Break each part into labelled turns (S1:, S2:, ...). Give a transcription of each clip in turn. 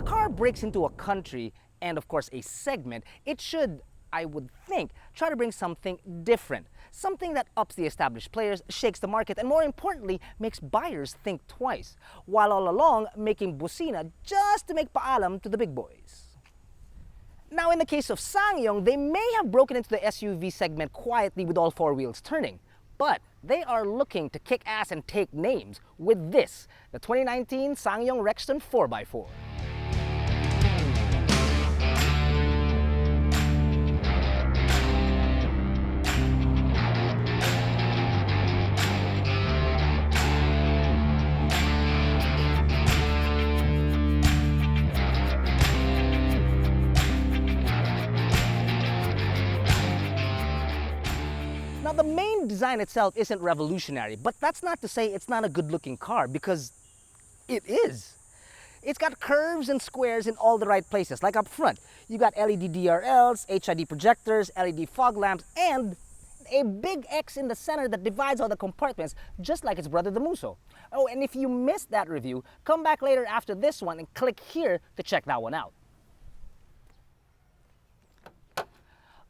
S1: car breaks into a country and of course a segment, it should, I would think, try to bring something different. Something that ups the established players, shakes the market, and more importantly, makes buyers think twice, while all along making busina just to make paalam to the big boys. Now in the case of SsangYong, they may have broken into the SUV segment quietly with all four wheels turning, but they are looking to kick ass and take names with this, the 2019 SsangYong Rexton 4x4. Now the main design itself isn't revolutionary, but that's not to say it's not a good-looking car, because it is. It's got curves and squares in all the right places, like up front. You got LED DRLs, HID projectors, LED fog lamps, and a big X in the center that divides all the compartments, just like its brother the Muso. Oh, and if you missed that review, come back later after this one and click here to check that one out.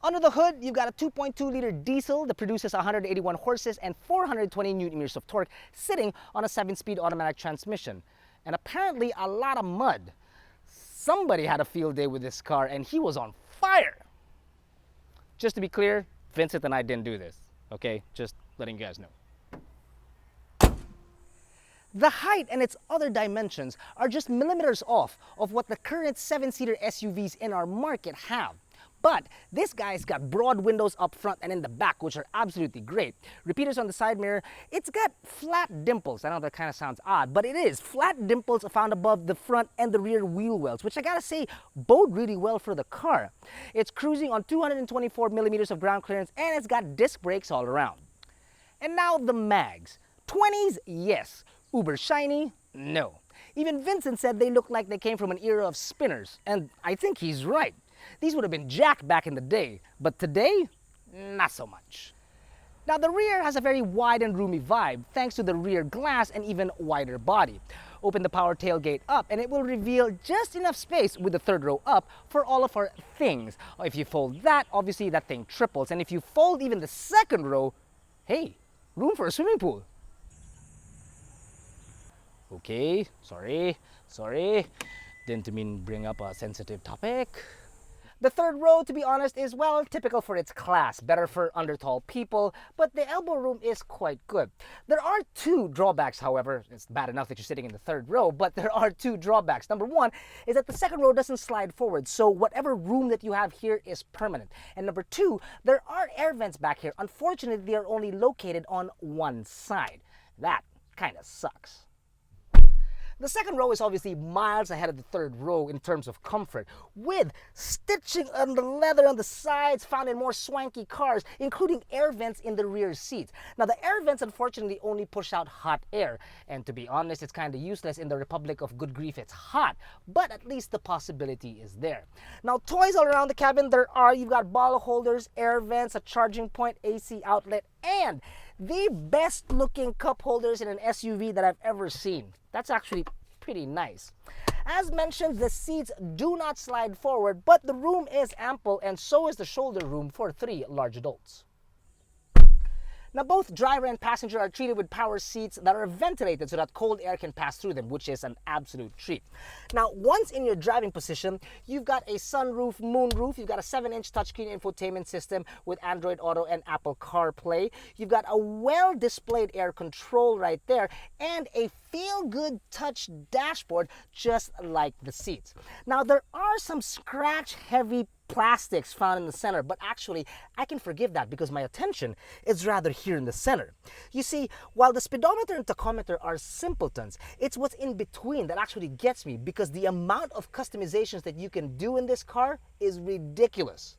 S1: Under the hood, you've got a 2.2-liter diesel that produces 181 horses and 420 Nm of torque, sitting on a 7-speed automatic transmission. And apparently a lot of mud. Somebody had a field day with this car and he was on fire. Just to be clear, Vincent and I didn't do this, okay? Just letting you guys know. The height and its other dimensions are just millimeters off of what the current 7-seater SUVs in our market have. But this guy's got broad windows up front and in the back, which are absolutely great. Repeaters on the side mirror. It's got flat dimples. I know that kind of sounds odd, but it is. Flat dimples found above the front and the rear wheel wells, which I gotta say bode really well for the car. It's cruising on 224 millimeters of ground clearance, and it's got disc brakes all around. And now the mags. 20s, yes. Uber shiny, no. Even Vincent said they look like they came from an era of spinners, and I think he's right. These would have been jacked back in the day, but today, not so much. Now the rear has a very wide and roomy vibe thanks to the rear glass and even wider body. Open the power tailgate up and it will reveal just enough space with the third row up for all of our things. If you fold that, obviously that thing triples, and if you fold even the second row, hey, room for a swimming pool. Okay, sorry, didn't mean bring up a sensitive topic. The third row, to be honest, is, well, typical for its class, better for under-tall people, but the elbow room is quite good. There are two drawbacks, however. It's bad enough that you're sitting in the third row, but there are two drawbacks. Number one is that the second row doesn't slide forward, so whatever room that you have here is permanent. And number two, there are air vents back here. Unfortunately, they are only located on one side. That kind of sucks. The second row is obviously miles ahead of the third row in terms of comfort, with stitching on the leather on the sides found in more swanky cars, including air vents in the rear seats. Now the air vents unfortunately only push out hot air, and to be honest, it's kind of useless in the Republic of Good Grief. It's hot, but at least the possibility is there. Now toys all around the cabin you've got bottle holders, air vents, a charging point, AC outlet, and the best looking cup holders in an SUV that I've ever seen. That's actually pretty nice. As mentioned, the seats do not slide forward, but the room is ample, and so is the shoulder room for 3 large adults. Now both driver and passenger are treated with power seats that are ventilated so that cold air can pass through them, which is an absolute treat. Now once in your driving position, you've got a sunroof, moonroof, you've got a 7-inch touchscreen infotainment system with Android Auto and Apple CarPlay, you've got a well-displayed air control right there, and a feel-good touch dashboard just like the seats. Now there are some scratch-heavy plastics found in the center, but actually I can forgive that because my attention is rather here in the center. You see, while the speedometer and tachometer are simpletons, it's what's in between that actually gets me, because the amount of customizations that you can do in this car is ridiculous.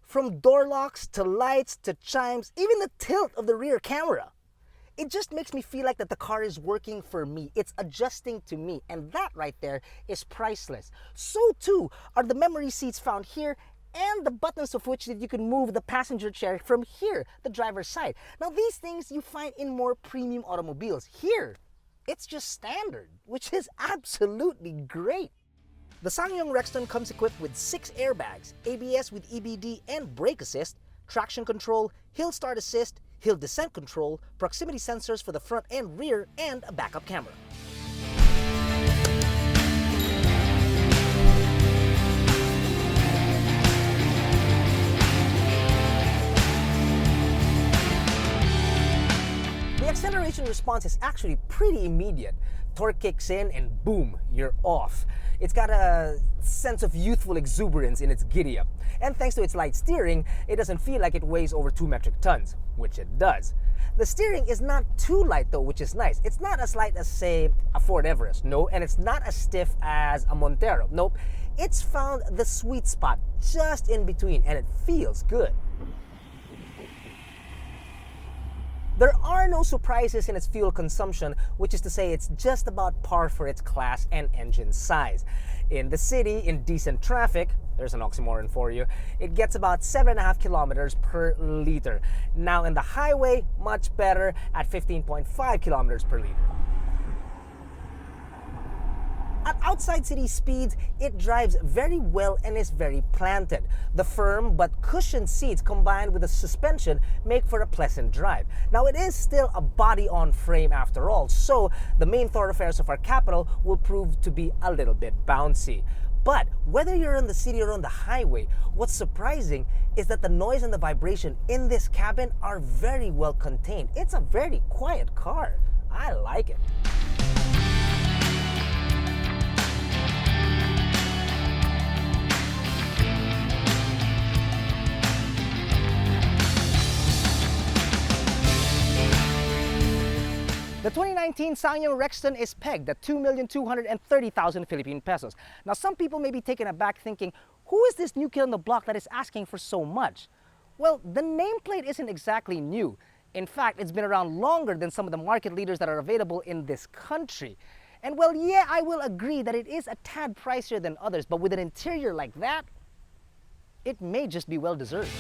S1: From door locks to lights to chimes, even the tilt of the rear camera. It just makes me feel like that the car is working for me. It's adjusting to me, and that right there is priceless. So too are the memory seats found here, and the buttons of which that you can move the passenger chair from here, the driver's side. Now these things you find in more premium automobiles. Here, it's just standard, which is absolutely great. The SsangYong Rexton comes equipped with 6 airbags, ABS with EBD and brake assist, traction control, hill start assist, hill descent control, proximity sensors for the front and rear, and a backup camera. The acceleration response is actually pretty immediate. Torque kicks in and boom, you're off. It's got a sense of youthful exuberance in its giddy-up. And thanks to its light steering, it doesn't feel like it weighs over 2 metric tons, which it does. The steering is not too light though, which is nice. It's not as light as, say, a Ford Everest, no, and it's not as stiff as a Montero, nope. It's found the sweet spot just in between, and it feels good. There are no surprises in its fuel consumption, which is to say it's just about par for its class and engine size. In the city, in decent traffic, there's an oxymoron for you, it gets about 7.5 kilometers per liter. Now in the highway, much better at 15.5 kilometers per liter. At outside city speeds, it drives very well and is very planted. The firm but cushioned seats combined with the suspension make for a pleasant drive. Now it is still a body-on-frame after all, so the main thoroughfares of our capital will prove to be a little bit bouncy. But whether you're in the city or on the highway, what's surprising is that the noise and the vibration in this cabin are very well contained. It's a very quiet car. I like it. The 2019 SsangYong Rexton is pegged at 2,230,000 Philippine pesos. Now some people may be taken aback thinking, who is this new kid on the block that is asking for so much? Well, the nameplate isn't exactly new. In fact, it's been around longer than some of the market leaders that are available in this country. And well, yeah, I will agree that it is a tad pricier than others, but with an interior like that, it may just be well deserved.